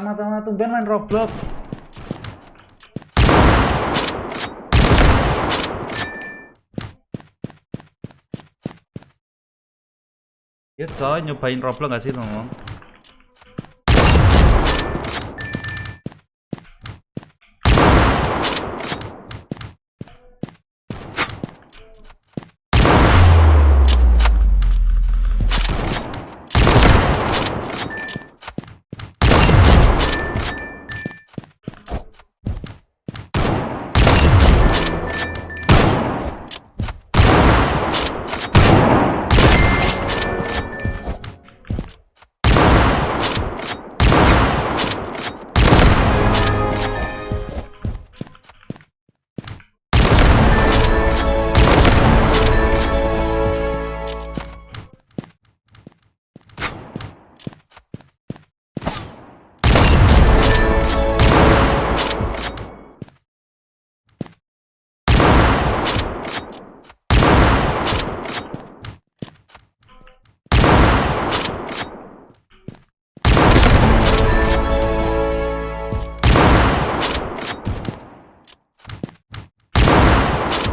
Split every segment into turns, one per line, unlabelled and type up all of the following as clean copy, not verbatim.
Tama tumben main Roblox. Ya coy, nyobain Roblox gak sih ngomong?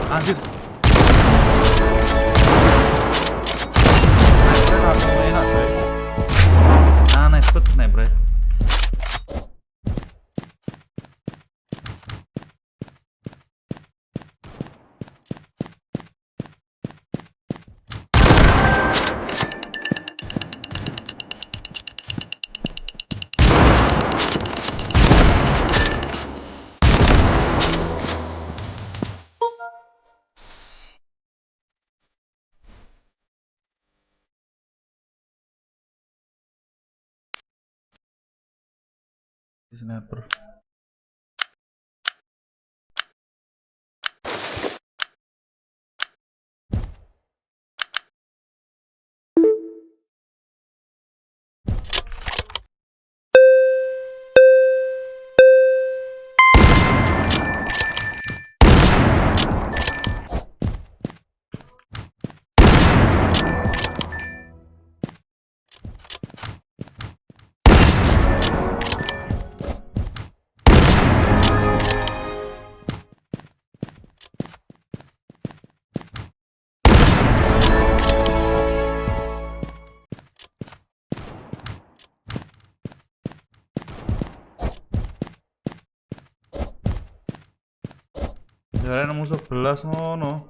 Anjir. Sniper langsung enak, coy. Nice banget sniper. Sniper. Jarane musuh 11 ngono.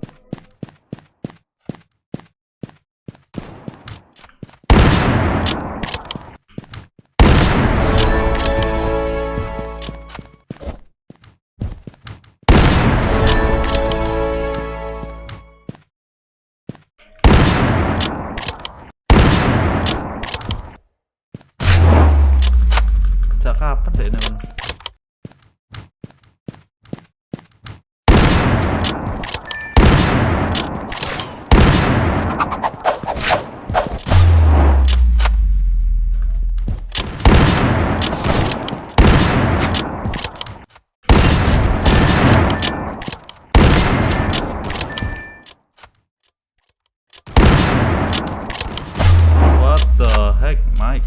Sejak kapan deh ini? What the heck, Mike?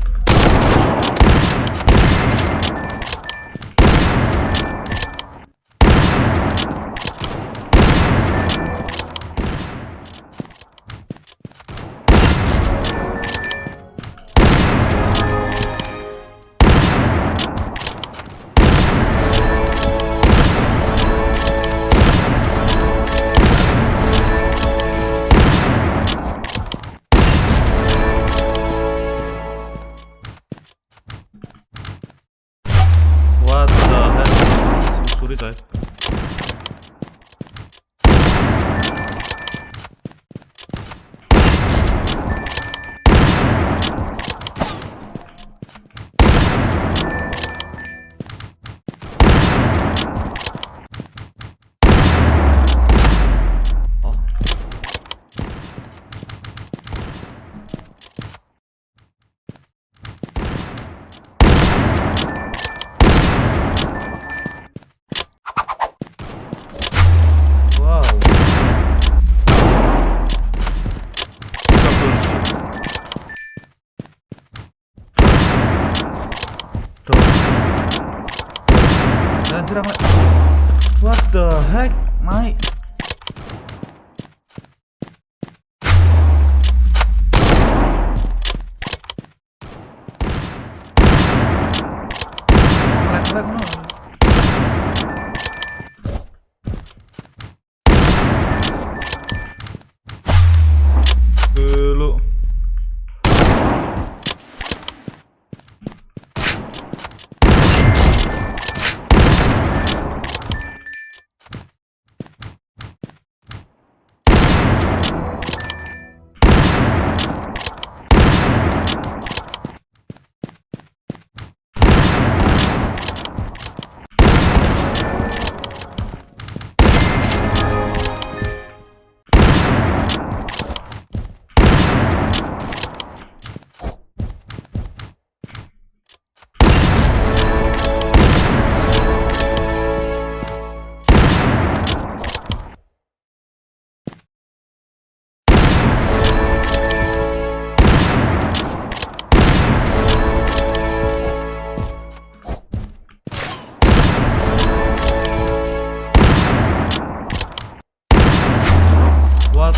What the heck? Susuri coy. Oh. Anjir, what the heck, Mai? Ngelag no. Dulu. What?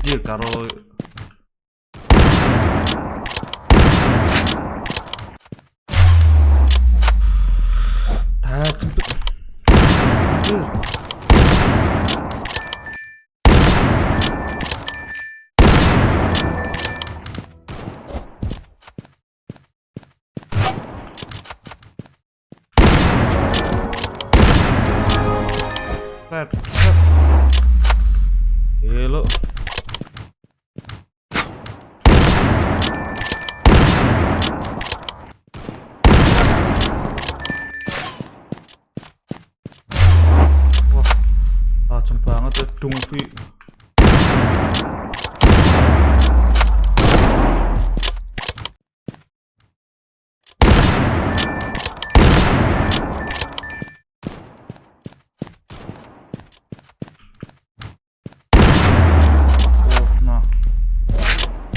Dia karo tak sempet. Anjir. Red. Hello. Wah, tajam banget ya Dungvi.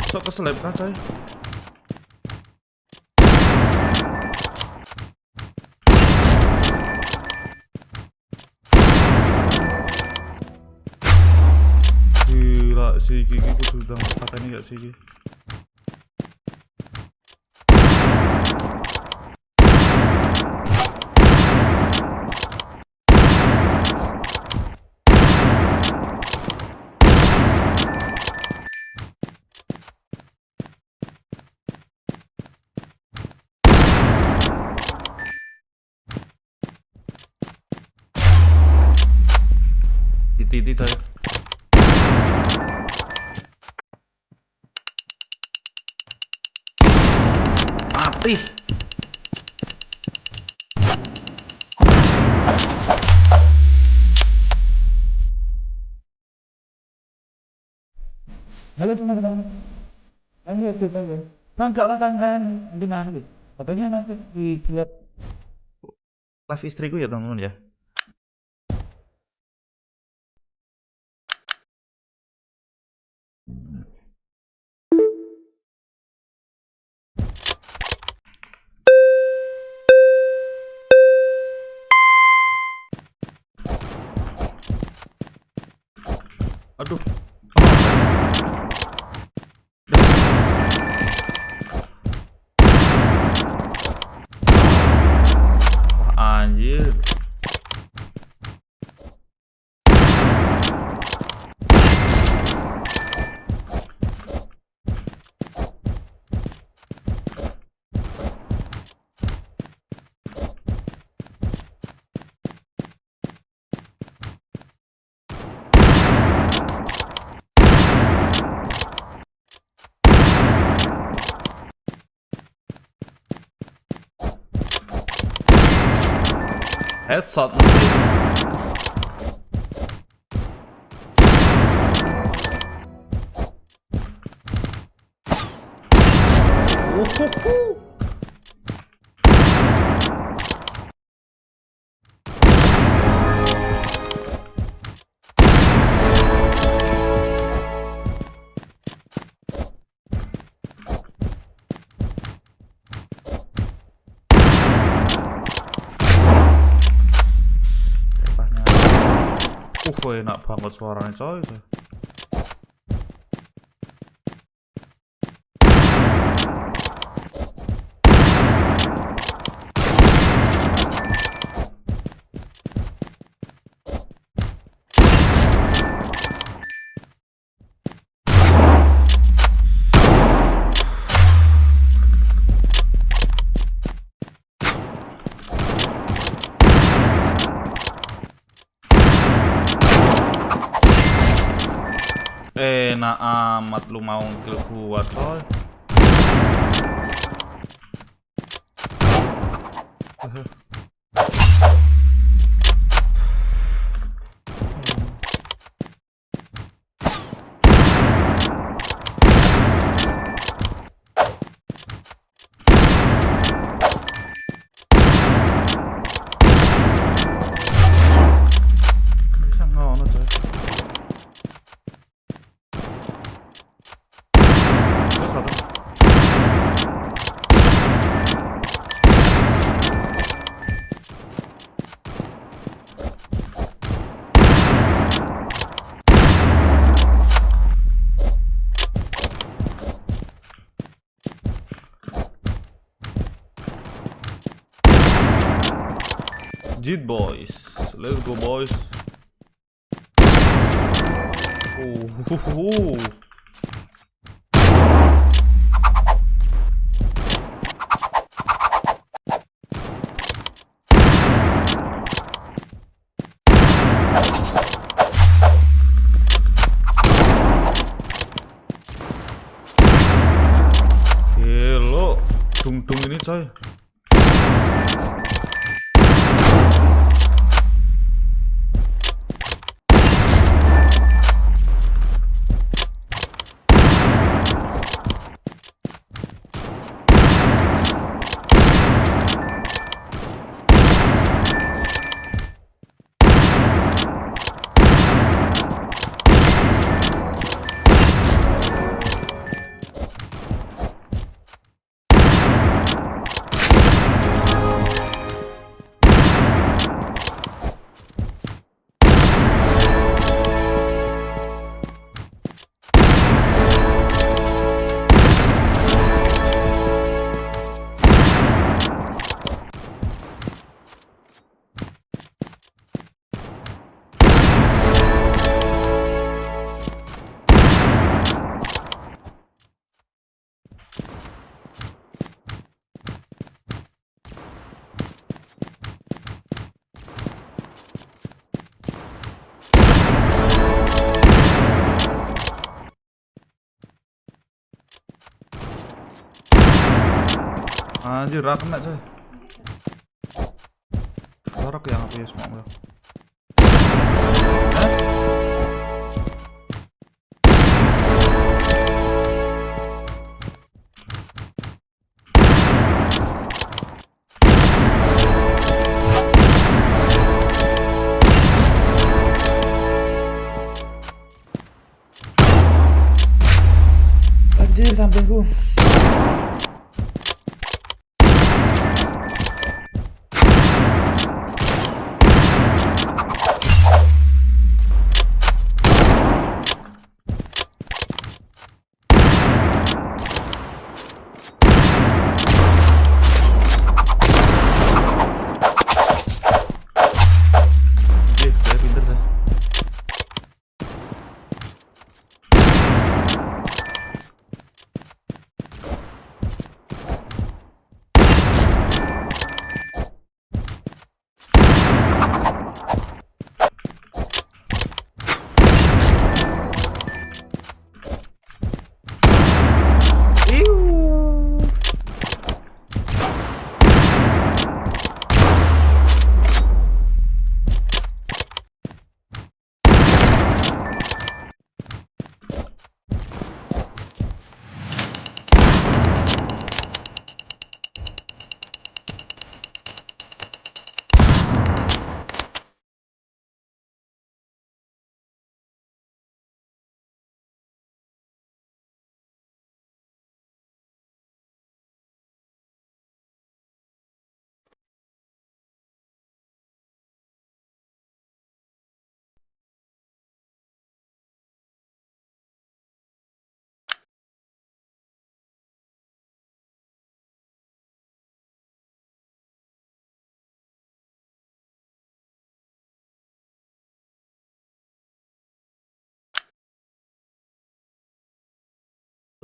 Sok keselip kah coy? Gila si Gigi kudu udah katanya gak sih Gigi? Titi coy. Mati.
Halo teman-teman, lanjut saja. Nangkap tangan dengan katanya nanti dilihat
Live istriku ya teman-teman ya. Aduh. Wah, anjir. Headshot mesin. Wohoho. kok enak banget suaranya coy. Enak amat lu mau kill gua coy. Bisa ngono coy. Terus satu. Jit boys, let's go boys. Oh, Hello, dung ini coy. Anjir, rak kena coy. Rak yang apa ya semua bro. Anjir, sampingku.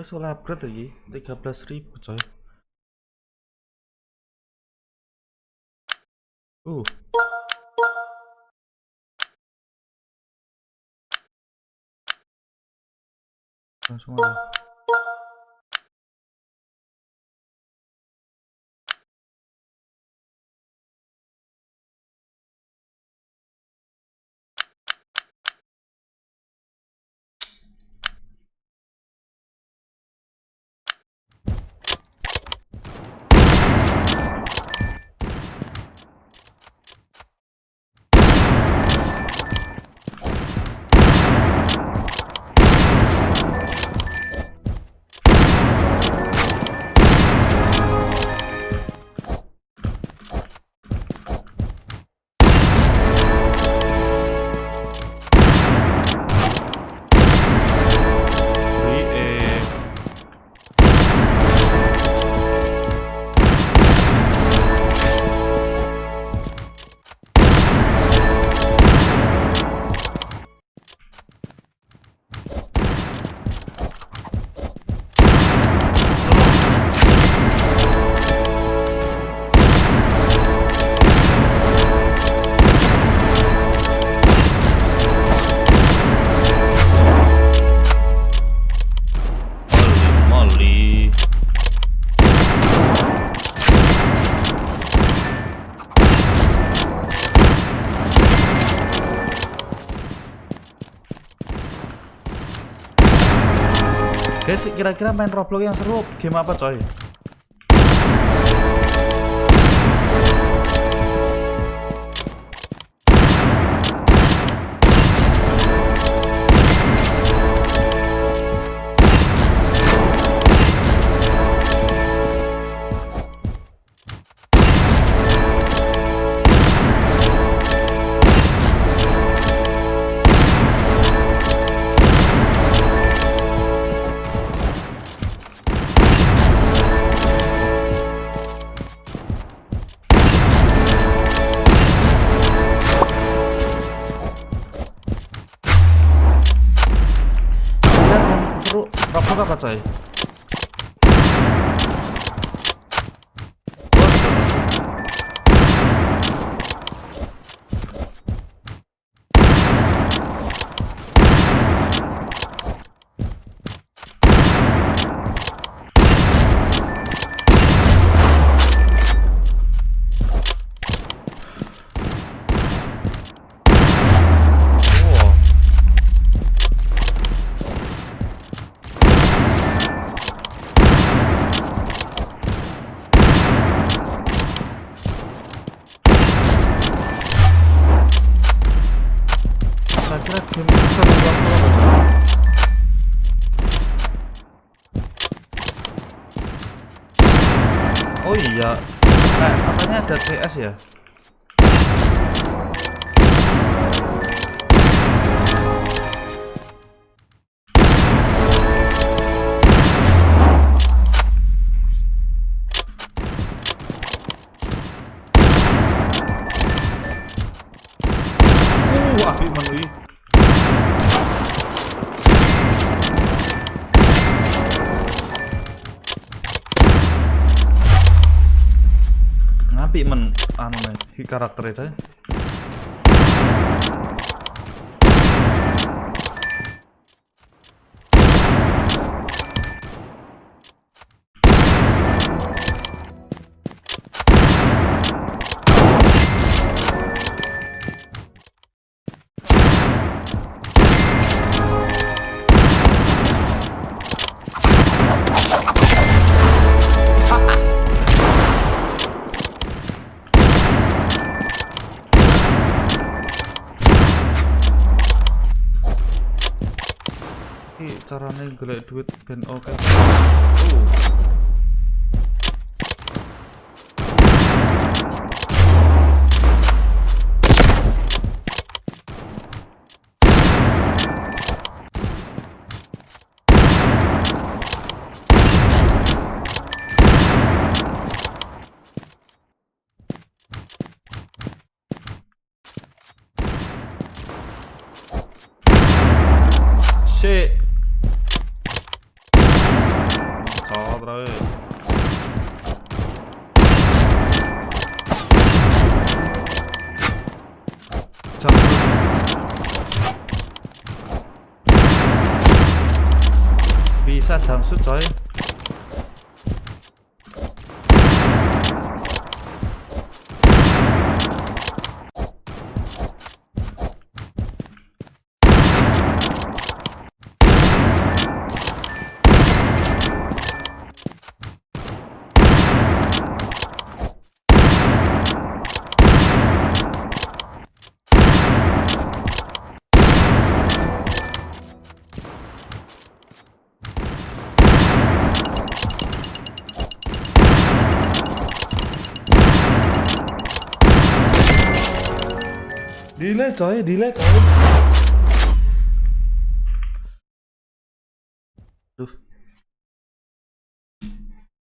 Wes oleh upgrade lagi 13.000 coy. Uh. Langsung aja. Guys, kira-kira main Roblox yang seru game apa coy? Seru Roblox apa coy? Kira game seru banget. Oh iya, katanya ada CS ya. Api menui. Ngapi men anu nih karakternya saya. Caranya golek duit ben oke. Shit. campur. Bisa jumpsuit coy. Delay coy. Duh.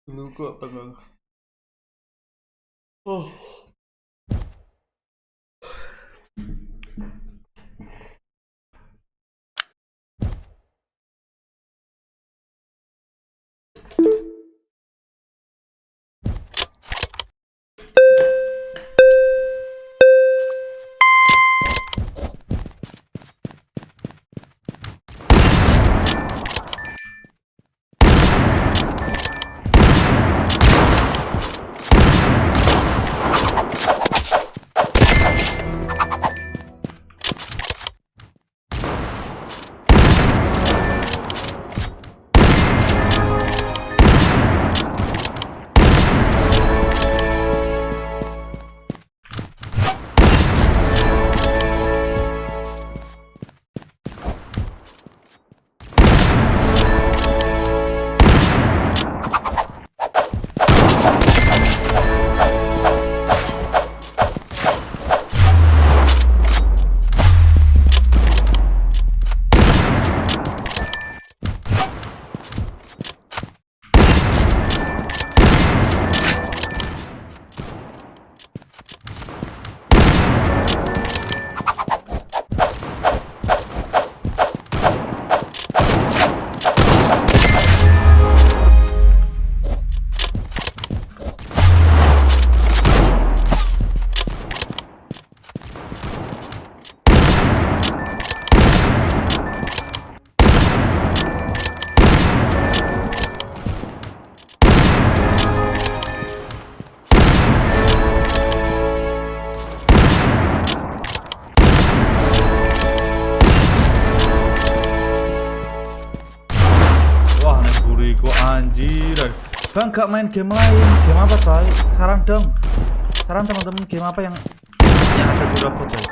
Dulu gua apa bang? Oh. Wah, nek buriku anjir. Bang gak main game lain. Game apa coy? Saran dong. Saran teman-teman game apa yang ada di robot coy?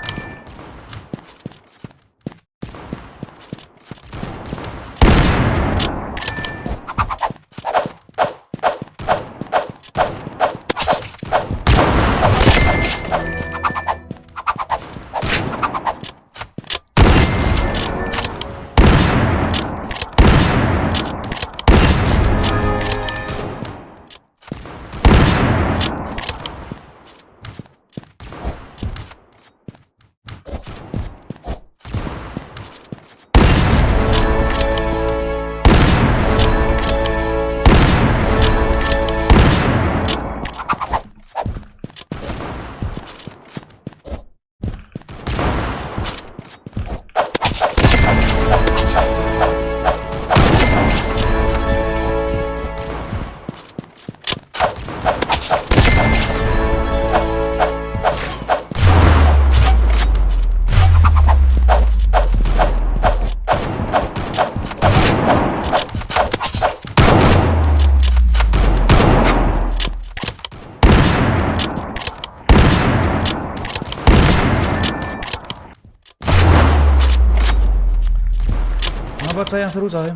Apa coy yang seru coy?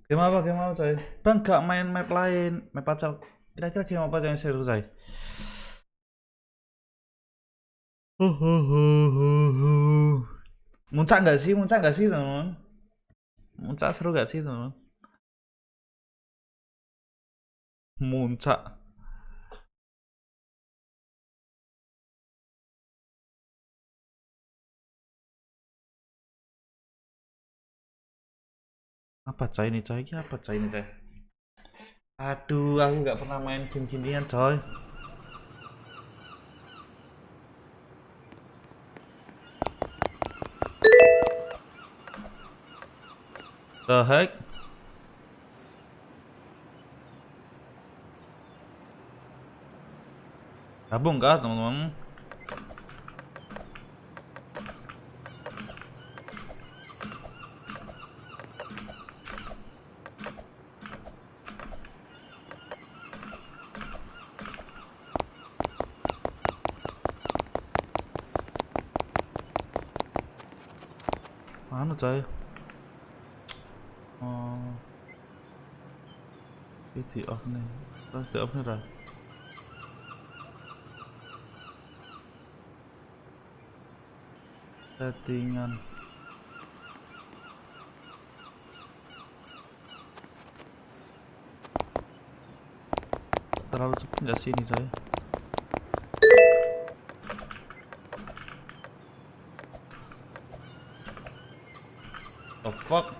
Game apa coy? Bang gak main map lain, map apa? Kira-kira game apa yang seru coy? Muncak nggak sih teman? Muncak seru gak sih teman? Muncak. Apa coy ini coy? Apa coy ini coy? Aduh, aku nggak pernah main game ginian coy. The heck? Gabung kah teman-teman? Mana coy? Oh, VCT off nih. Terus di off nih dah. Settingan. Terlalu cepet nggak sih ini coy? The fuck?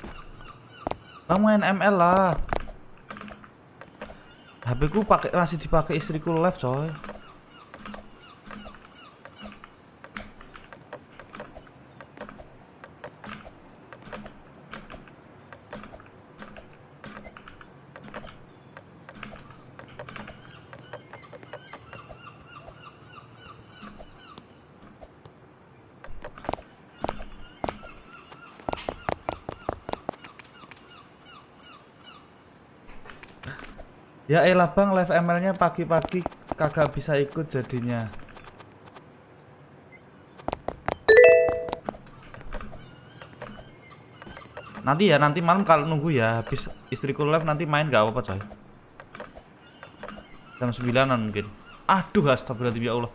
Bang main ML lah. HP ku masih dipakai istriku live coy. Ya elah bang, live ML-nya pagi-pagi kagak bisa ikut jadinya. Nanti ya, nanti malam kalau nunggu ya, habis istriku live nanti main gak apa-apa coy. Jam 9-an mungkin. Aduh astagfirullahaladzim ya Allah.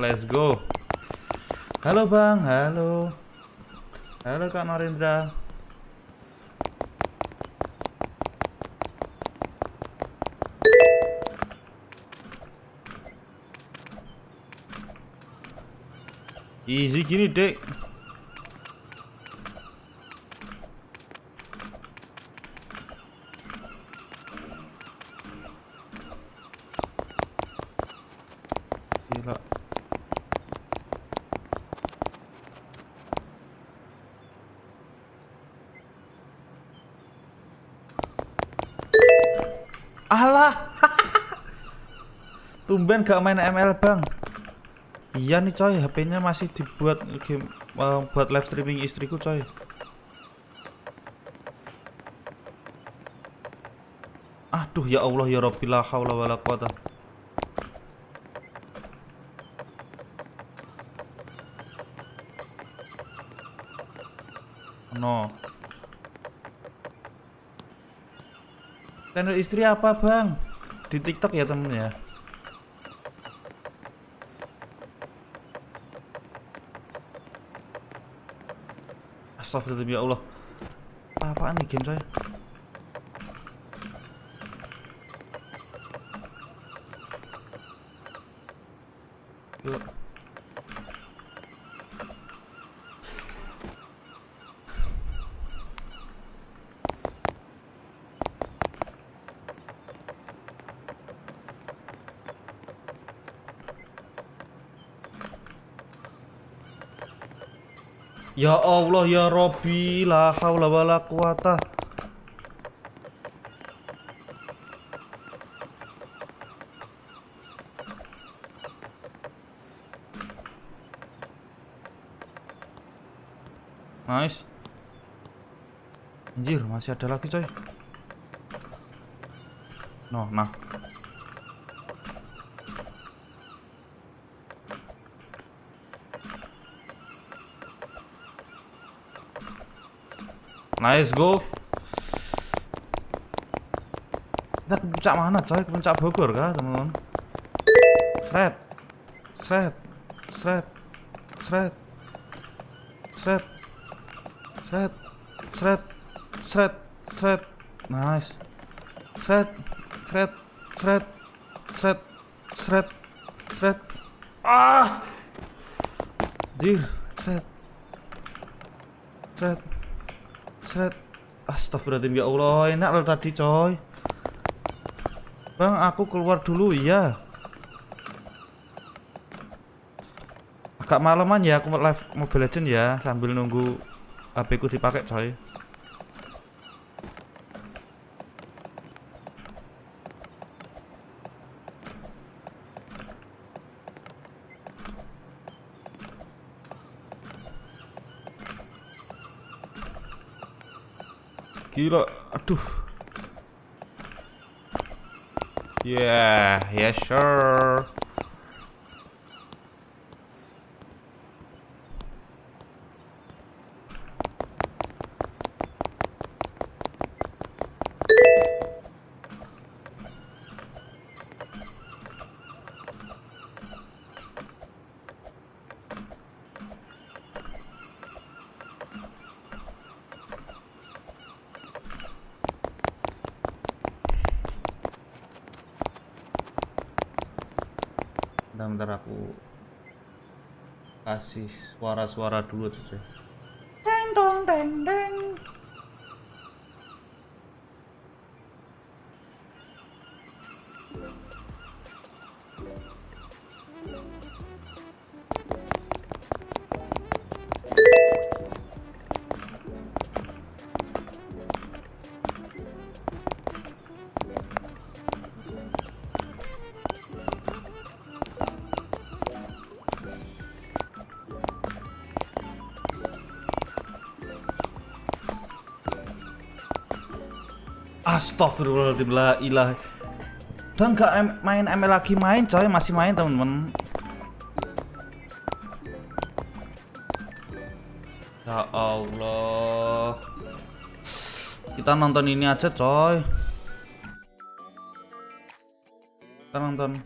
Let's go. Halo bang, halo. Halo Kak Narendra. Easy gini dek. Gila. Alah. Tumben gak main ML bang. Iya nih coy, HP-nya masih dibuat game buat live streaming istriku coy. Aduh ya Allah ya Rabbi la haula wala quwata. No. Channel istri apa bang? Di TikTok ya temen ya. Astagfirullah ya Allah. Apaan nih game saya? Yuk. Ya Allah ya Robbi la haula wala quwata. Nice. Anjir, masih ada lagi coy. Nah. Nice go. Kita ke puncak mana coy? Ke puncak Bogor kah teman-teman? Sret. Nice. Sret. Ah. Jir, sret. Seret. Astagfirullahaladzim, ya Allah, enak loh tadi coy. Bang, aku keluar dulu ya. Agak malaman ya aku live Mobile Legends ya, sambil nunggu HP ku dipakai coy. Gila, aduh. Yeah, yeah sure. Bentar aku kasih suara-suara dulu aja. Deng dong deng deng. Astagfirullahaladzim, la ilaha. Udah nggak main ML lagi, main coy, masih main temen-temen. Ya Allah, kita nonton ini aja coy. Kita nonton.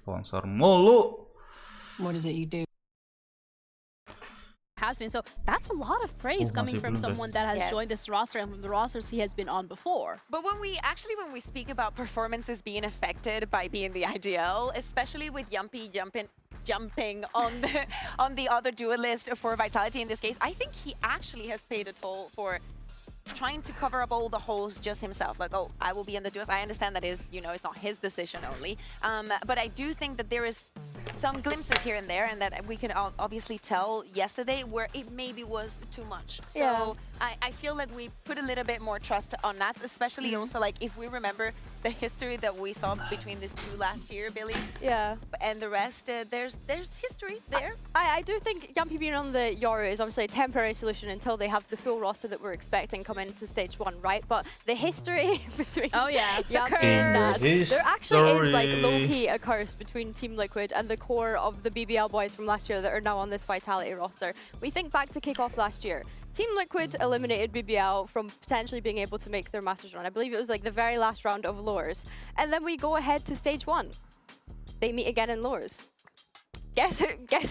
Sponsor mulu.
What is it you do?
Has been, so that's a lot of praise coming from someone that has joined this roster and from the rosters he has been on before.
But when we speak about performances being affected by being the IDL, especially with Yumpy jumping on the other duelist for Vitality in this case, I think he actually has paid a toll for trying to cover up all the holes just himself. Like, oh, I will be in the duels. I understand that is, you know, it's not his decision only. But I do think that there is some glimpses here and there, and that we can obviously tell yesterday where it maybe was too much. So
Yeah.
I feel like we put a little bit more trust on Nats, especially also like if we remember the history that we saw between these two last year, Billy,
Yeah.
and the rest. There's history there.
I do think Yumpy being on the Yoru is obviously a temporary solution until they have the full roster that we're expecting coming into stage 1, right? But the history between Yumpy and Nats, there actually is like low-key a curse between Team Liquid and the core of the BBL boys from last year that are now on this Vitality roster. We think back to kickoff last year. Team Liquid eliminated BBL from potentially being able to make their Masters run. I believe it was like the very last round of Lures. And then we go ahead to stage 1. They meet again in Lures. Guess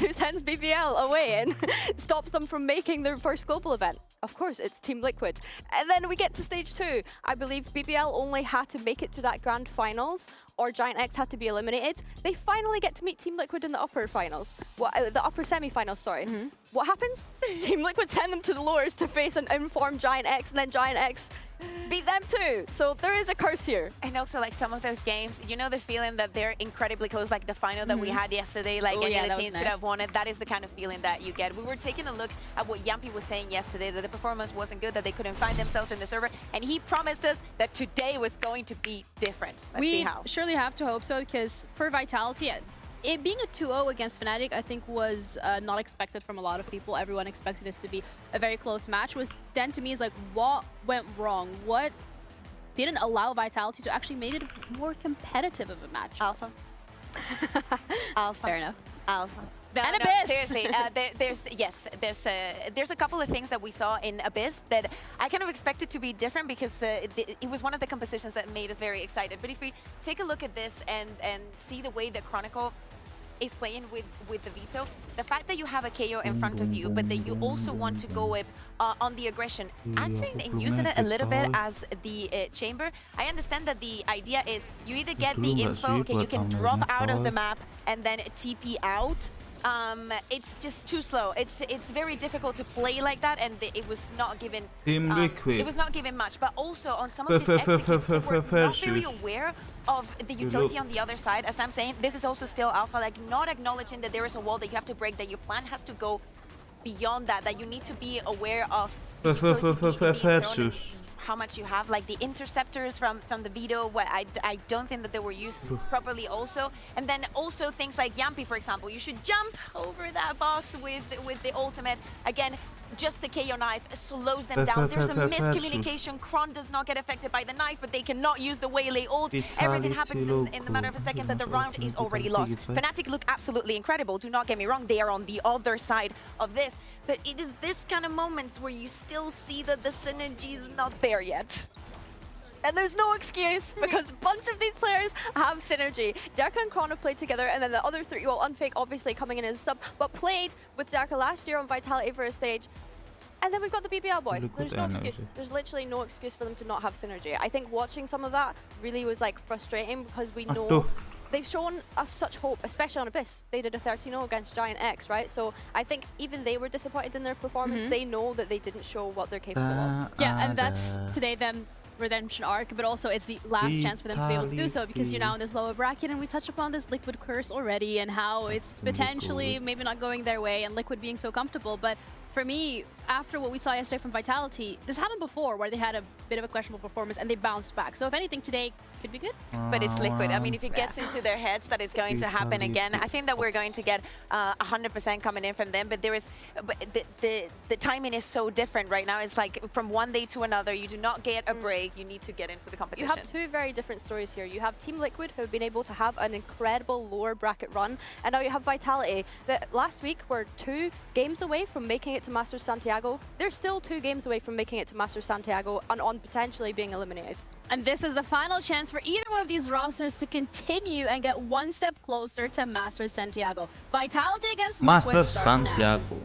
who sends BBL away and stops them from making their first global event? Of course, it's Team Liquid. And then we get to stage 2. I believe BBL only had to make it to that grand finals, or Giant X had to be eliminated. They finally get to meet Team Liquid in the upper finals. The upper semi-finals, sorry. What happens? Team Liquid send them to the lowers to face an informed Giant X, and then Giant X beat them too. So there is a curse here.
And also, like, some of those games, you know the feeling that they're incredibly close, like the final that we had yesterday, like any of the teams could have won it. That is the kind of feeling that you get. We were taking a look at what Yumpy was saying yesterday, that the performance wasn't good, that they couldn't find themselves in the server, and he promised us that today was going to be different. Let's see how.
We surely have to hope so, because for Vitality, it being a 2-0 against Fnatic, I think was not expected from a lot of people. Everyone expected this to be a very close match. Then to me is like, what went wrong? What didn't allow Vitality to actually make it more competitive of a match?
Alpha. Alpha.
Fair enough.
Alpha. No,
And
no,
Abyss.
seriously, there's a couple of things that we saw in Abyss that I kind of expected to be different, because it was one of the compositions that made us very excited. But if we take a look at this and see the way that Chronicle is playing with the veto. The fact that you have a KO in front of you, but that you also want to go with on the aggression, acting and using it a little bit as the chamber. I understand that the idea is you either get the info, okay, you can drop out of the map and then TP out. It's just too slow. It's very difficult to play like that, and it was not given. It was not given much, but also on some of these executes, they were not very aware of the utility on the other side. As I'm saying, this is also still alpha, like not acknowledging that there is a wall that you have to break, that your plan has to go beyond that, that you need to be aware of the utility being how much you have, like the interceptors from the veto. What I don't think that they were used properly also. And then also things like Yampi, for example, you should jump over that box with the ultimate. Again, just the KO knife slows them down. There's a miscommunication. Kron does not get affected by the knife, but they cannot use the Waylay ult. Everything happens in the matter of a second, but the round is already lost. Fnatic look absolutely incredible. Do not get me wrong, they are on the other side of this. But it is this kind of moments where you still see that the synergy is not there yet.
And there's no excuse, because a bunch of these players have synergy. Derka and Kron have played together, and then the other three, well, Unfake obviously coming in as a sub, but played with Derka last year on Vitality for a stage. And then we've got the BBL boys. There's no excuse. There's literally no excuse for them to not have synergy. I think watching some of that really was like frustrating, because we know they've shown us such hope, especially on Abyss. They did a 13-0 against Giant X, right? So I think even they were disappointed in their performance. They know that they didn't show what they're capable of.
Yeah, and that's today them redemption arc, but also it's the last chance for them to be able to do so, because you're now in this lower bracket, and we touched upon this Liquid curse already and how it's potentially maybe not going their way, and Liquid being so comfortable. But for me, after what we saw yesterday from Vitality, this happened before where they had a bit of a questionable performance and they bounced back. So if anything, today could be good.
But it's Liquid. I mean, if it gets into their heads that it's going to happen again, I think that we're going to get 100% coming in from them. But there is, the timing is so different right now. It's like from one day to another, you do not get a break. You need to get into the competition.
You have two very different stories here. You have Team Liquid, who have been able to have an incredible lower bracket run, and now you have Vitality, that last week were 2 games away from making it to Masters Santiago. They're still 2 games away from making it to Masters Santiago and on potentially being eliminated.
And this is the final chance for either one of these rosters to continue and get one step closer to Masters Santiago. Vitality against Liquid
Masters
starts now.
Santiago.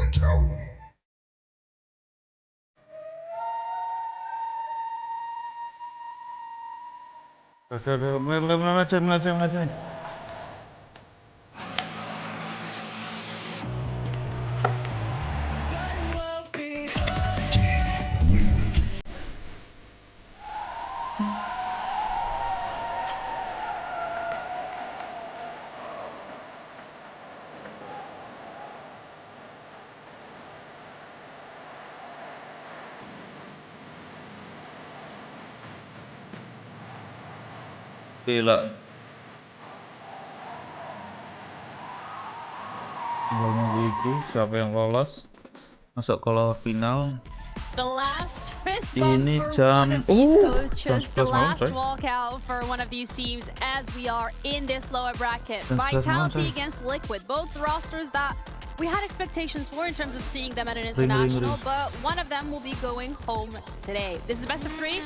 Vitality.
Melacai. Gila. Tinggal nunggu siapa yang lolos masuk ke lower final.
The last fist
Ini
bump for
jam
one of these coaches, the
11
last
malam,
walkout for one of these teams as we are in this lower bracket.
Jam 11
Vitality
malam,
against Liquid, both rosters that we had expectations for in terms of seeing them at an
Ring.
international, but one of them will be going home today. This is best of 3,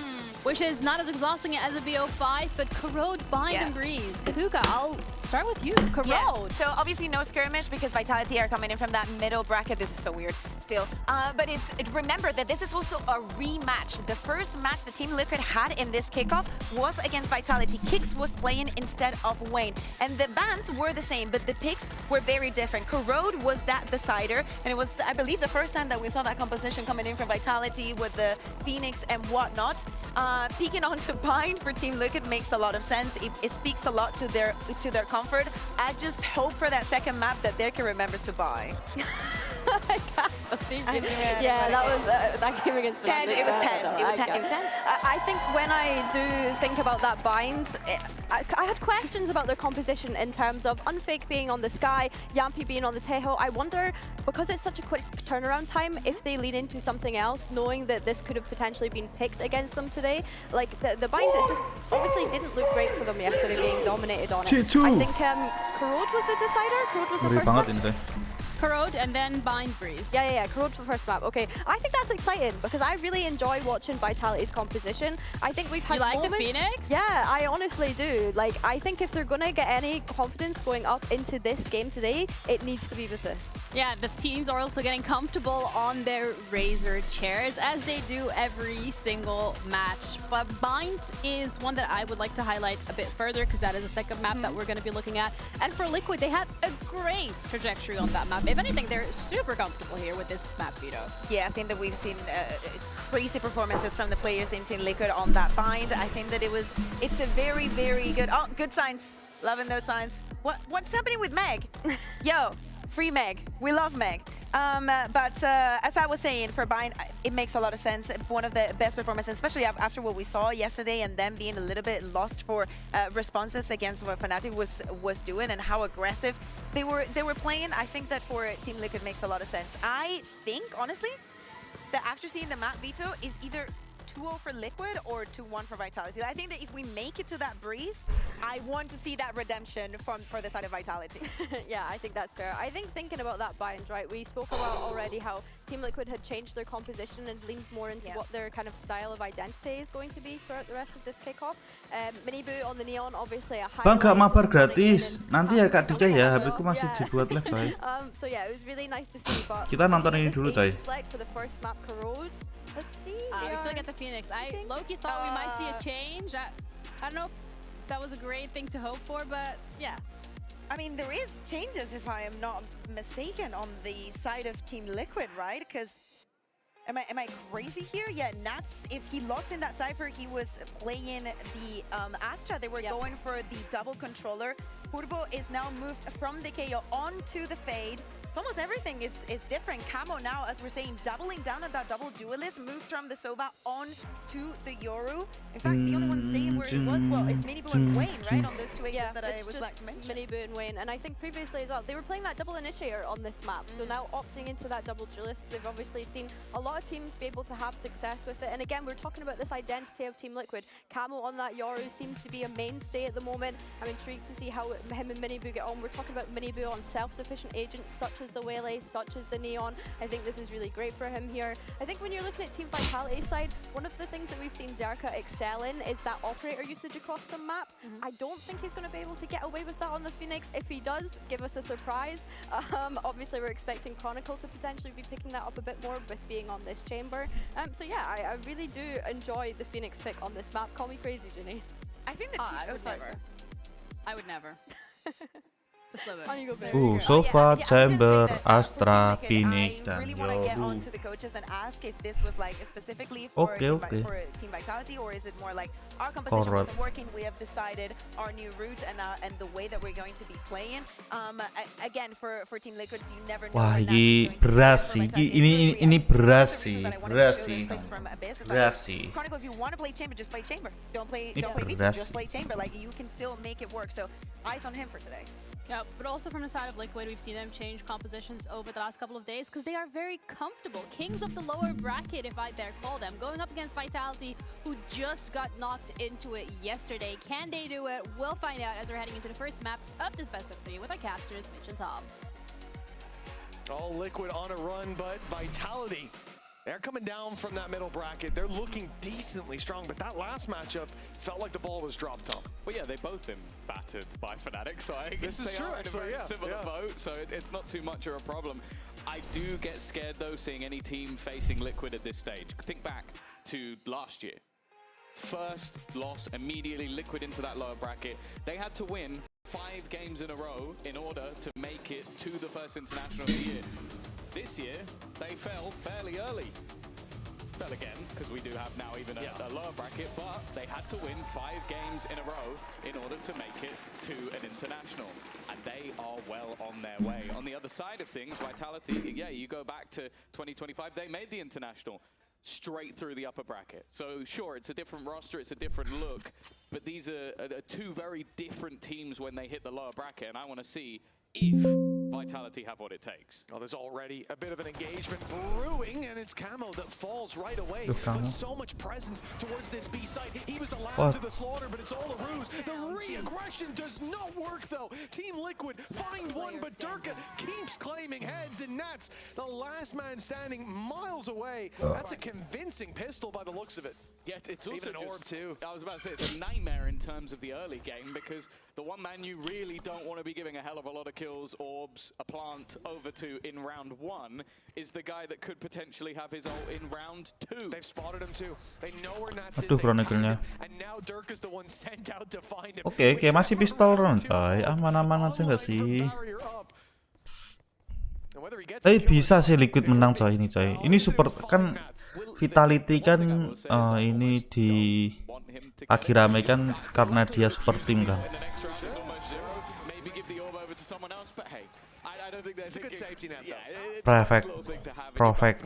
which is not as exhausting as a VO5, but Corrode, Bind, and Breeze. Kahuka, I'll start with you. Corrode.
Yeah. So obviously no skirmish because Vitality are coming in from that middle bracket. This is so weird still. But remember that this is also a rematch. The first match the Team Liquid had in this kickoff was against Vitality. Kix was playing instead of Wayne. And the bans were the same, but the picks were very different. Corrode was that decider, and it was, I believe, the first time that we saw that composition coming in from Vitality with the Phoenix and whatnot. Peeking onto Bind for Team Liquid makes a lot of sense. It speaks a lot to their comfort. I just hope for that second map that Derka remembers to buy.
I can't believe it. Yeah, that was that game against
tense. It was tense. It was tense.
I think when I do think about that bind, I had questions about their composition in terms of Unfake being on the Sky, Yampi being on the Tejo. I wonder, because it's such a quick turnaround time, if they lean into something else, knowing that this could have potentially been picked against them today. Like the bind, it just obviously didn't look great for them yesterday, being dominated on it. I think Corrode was the decider. Corrode was the first one.
Corrode and then Bind Breeze.
Yeah, Corrode for the first map. Okay, I think that's exciting because I really enjoy watching Vitality's composition. I think we've had
You like
moments.
the Phoenix?
Yeah, I honestly do. Like, I think if they're gonna get any confidence going up into this game today, it needs to be with this.
Yeah, the teams are also getting comfortable on their Razor chairs, as they do every single match. But Bind is one that I would like to highlight a bit further, because that is a second map that we're going to be looking at. And for Liquid, they have a great trajectory on that map. If anything, they're super comfortable here with this map, Vito.
Yeah, I think that we've seen crazy performances from the players in Team Liquid on that Bind. I think that it's a very, very good... Oh, good signs. Loving those signs. What's happening with Meg? Yo, free Meg. We love Meg. But as I was saying, for Bind, it makes a lot of sense. One of the best performances, especially after what we saw yesterday, and them being a little bit lost for responses against what Fnatic was doing and how aggressive they were playing. I think that for Team Liquid makes a lot of sense. I think, honestly, that after seeing the map, Vito, is either 2-0 for Liquid or 2-1 for Vitality. I think that if we make it to that breeze, I want to see that redemption for the side of Vitality.
Yeah, I think that's fair. I think thinking about that Bind, right, we spoke about already how Team Liquid had changed their composition and leaned more into what their kind of style of identity is going to be throughout the rest of this kickoff. Miniboo on the Neon, obviously a high...
Bang, gak mabar gratis. Nanti ya Kak Dika ya, HP ku masih dibuat live, coy.
So yeah, it was really nice to see, but...
Kita nonton ini dulu, coy.
Select for the first map, Corrode. Let's see.
We still get the Phoenix. Low-key thought we might see a change. I don't know if that was a great thing to hope for, but yeah.
I mean, there is changes, if I am not mistaken, on the side of Team Liquid, right? Because am I crazy here? Yeah, Nats, if he locks in that Cypher, he was playing the Astra. They were going for the double controller. Purbo is now moved from the KO onto the Fade. So almost everything is different. Camo now, as we're saying, doubling down on that double duelist, moved from the Sova on to the Yoru. In fact, the only one staying where he was, well, is Miniboo and Wayne, right? On those two agents that I would like to mention.
Miniboo and Wayne. And I think previously as well, they were playing that double initiator on this map. So now opting into that double duelist, they've obviously seen a lot of teams be able to have success with it. And again, we're talking about this identity of Team Liquid. Camo on that Yoru seems to be a mainstay at the moment. I'm intrigued to see how him and Miniboo get on. We're talking about Miniboo on self-sufficient agents such as the Waylay, such as the Neon. I think this is really great for him here. I think when you're looking at Team Vitality side, one of the things that we've seen Derka excel in is that operator usage across some maps. I don't think he's going to be able to get away with that on the Phoenix. If he does, give us a surprise. Obviously, we're expecting Chronicle to potentially be picking that up a bit more with being on this chamber. So yeah, I really do enjoy the Phoenix pick on this map. Call me crazy, Ginny.
I think the
I would never. Just love it.
Sova, Chamber, Astra, Phoenix,
I
dan
really want to get on
Yoru.
to the coaches and ask if this was like specifically for, for Team Vitality, or is it more like our composition wasn't working, we have decided our new route and the way that we're going to be playing. Again, for Team Liquids, you never know.
Wah, ini beras sih. Ini beras sih.
Chronicle, if you want to play Chamber, just play Chamber. Don't play VT, just play Chamber. Like, you can still make it work. So eyes on him for today.
Yeah, but also from the side of Liquid, we've seen them change compositions over the last couple of days because they are very comfortable. Kings of the lower bracket, if I dare call them, going up against Vitality, who just got knocked into it yesterday. Can they do it? We'll find out as we're heading into the first map of this best of 3 with our casters, Mitch and Tom.
All Liquid on a run, but Vitality, they're coming down from that middle bracket. They're looking decently strong, but that last matchup felt like the ball was dropped on.
Well, yeah, they've both been battered by Fnatic, so I guess they are in a very similar boat, so it's not too much of a problem. I do get scared, though, seeing any team facing Liquid at this stage. Think back to last year. First loss, immediately Liquid into that lower bracket. They had to win 5 games in a row in order to make it to the first international of the year. This year, they fell fairly early. Fell again, because we do have now even a lower bracket, but they had to win 5 games in a row in order to make it to an international. And they are well on their way. On the other side of things, Vitality, yeah, you go back to 2025, they made the international straight through the upper bracket. So sure, it's a different roster, it's a different look, but these are 2 very different teams when they hit the lower bracket, and I want to see if Vitality have what it takes.
Oh, there's already a bit of an engagement brewing, and it's Camo that falls right away.
Camo.
But so much presence towards this B site. He was the lamb to the slaughter, but it's all a ruse. The re-aggression does not work, though. Team Liquid find one, but Durka keeps claiming heads, and Nats, the last man standing miles away. That's a convincing pistol by the looks of it.
Yeah, it's also
Even an orb too.
I was about to say, it's a nightmare in terms of the early game, because the one man you really don't want to be giving a hell of a lot of kills, orbs, a plant over to in round 1 is the guy that could potentially have his ult in round 2.
They've spotted him too. They know where Nats is.
Aduh, Chronicle-nya.
And now Durka's the one sent out to find him.
Oke, kayak masih pistol run, coy. Aman-aman aja nggak sih? Tapi bisa sih Liquid menang, coy, ini, coy. Ini super kan Vitality kan ini di lagi rame kan karena dia super team kan. Perfect.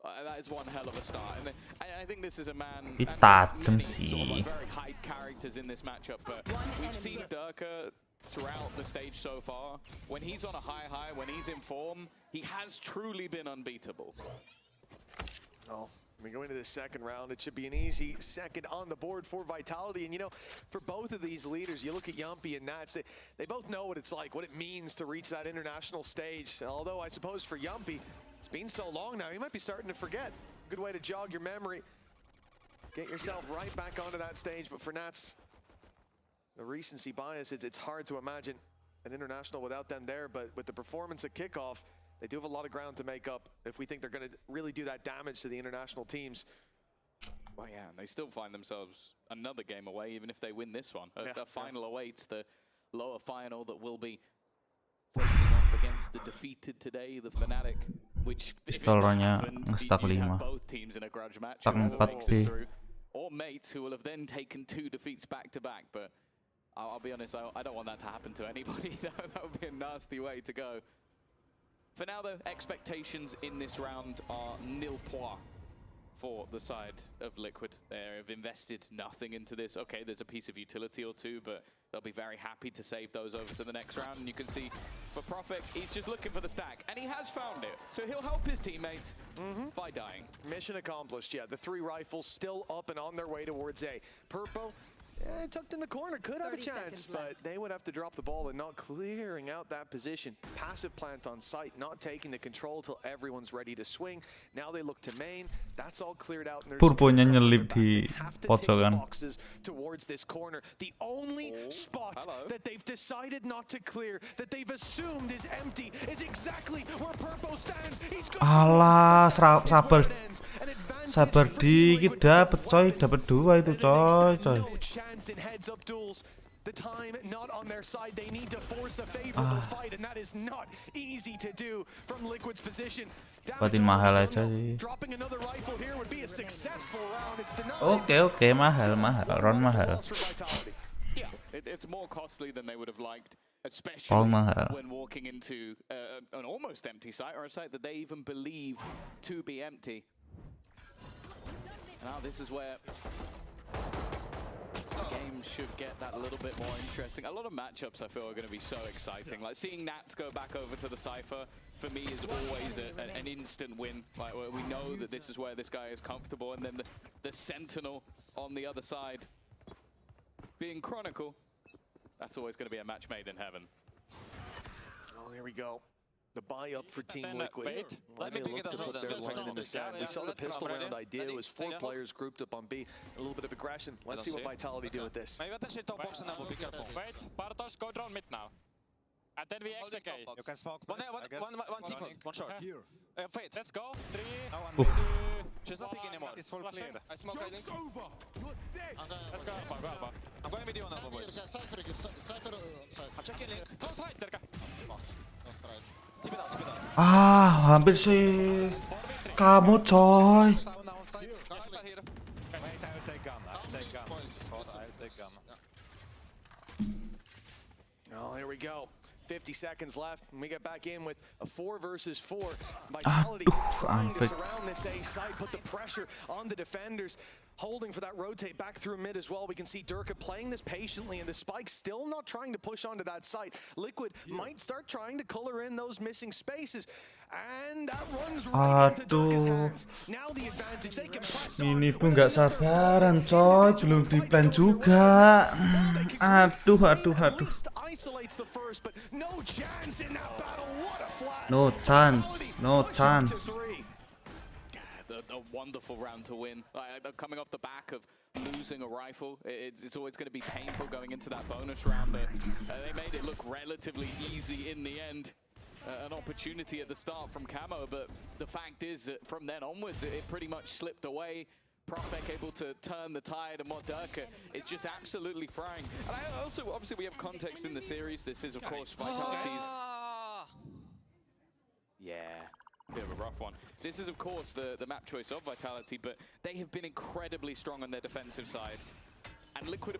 That is one hell of a start, and I think this is a man.
Tajam sih.
Very high characters in this matchup, but we've seen Durka throughout the stage so far. When he's on a high, when he's in form, he has truly been unbeatable.
Oh, we go into the second round. It should be an easy second on the board for Vitality. And you know, for both of these leaders, you look at Yumpy and Nats, they both know what it's like, what it means to reach that international stage. Although I suppose for Yumpy, it's been so long now, he might be starting to forget. Good way to jog your memory. Get yourself right back onto that stage. But for Nats, the recency bias, it's hard to imagine an international without them there. But with the performance at kickoff, they do have a lot of ground to make up if we think they're going to really do that damage to the international teams.
Well, yeah, and they still find themselves another game away, even if they win this one. A final awaits, the lower final that will be facing off against the defeated today, the Fnatic, which if it happens, you'd have both teams in a grudge match, whoever makes it through, or mates who will have then taken 2 defeats back-to-back. But I'll be honest, I don't want that to happen to anybody. That would be a nasty way to go. For now, though, expectations in this round are nil point for the side of Liquid. They have invested nothing into this. Okay, there's a piece of utility or two, but they'll be very happy to save those over to the next round. And you can see for Prophet, he's just looking for the stack, and he has found it. So he'll help his teammates by dying.
Mission accomplished, yeah. The 3 rifles still up and on their way towards A. Purpo, tucked in the corner, could have a chance, but they would have to drop the ball and not clearing out that position. Passive plant on site, not taking the control till everyone's ready to swing. Now they look to main. That's all cleared out.
Purponya nyelip di pojokan.
Boxes towards this corner. The only spot that they've decided not to clear, that they've assumed is empty, is exactly where Purpo stands. He's good.
Alah, sabar dikit, dapat coy, dapat 2 itu coy.
In heads-up duels, the time not on their side. They need to force a favorable fight, and that is not easy to do from Liquid's position.
Batin mahal aja sih.
Dropping another rifle here would be a successful round. It's denied.
Oke, mahal, ron mahal.
Yeah, it's more costly than they would have liked, especially when walking into an almost empty site, or a site that they even believe to be empty. Now this is where the game should get that a little bit more interesting. A lot of matchups I feel are going to be so exciting. Like seeing Nats go back over to the Cypher, for me, is always an instant win. Like we know that this is where this guy is comfortable, and then the Sentinel on the other side being Chronicle, that's always going to be a match made in heaven.
Oh, here we go. The buy up for Team Liquid. Let me look to put their line in the sand. We saw the pistol round idea. It was 4 players grouped up on B. A little bit of aggression. Let's see what Vitality do with this.
Maybe let's top box and then we'll be careful. Wait, Bartosz, go drone mid now. And then we execute. You can smoke. One second, one shot. Here. Fate. Let's go. 3, 2. She's not picking anymore. It's full clear. I smoke. Over. You're dead. Let's go Alpha, go Alpha. I'm going with you on Alpha, boys. Cypher on side. I'm checking link. Close right, Terka. Close right.
Hampir sih. Kamu coy.
Oh, here we go. 50 seconds left, and we get back in with a 4 versus 4. Vitality trying to surround this A site, put the pressure on the defenders. holding for that rotate back through mid as well. We can see Durka playing this patiently, and the Spike still not trying to push onto that site. Liquid might start trying to color in those missing spaces. And that runs right into Durka's hands. Now the advantage, they can press on.
Ini pun nggak sabaran coy, belum di plan juga. Aduh.
Isolates the first, but no chance in that battle. What a flash.
No chance.
A wonderful round to win. Coming off the back of losing a rifle, it's always going to be painful going into that bonus round, but they made it look relatively easy in the end. An opportunity at the start from Camo, but the fact is that from then onwards, it pretty much slipped away. Profek able to turn the tide, and Modurka is just absolutely frying. And obviously, we have context in the series. This is, of course, Vitality's. Yeah. Bit of a rough one. This is, of course, the map choice of Vitality, but they have been incredibly strong on their defensive side. And Liquid have been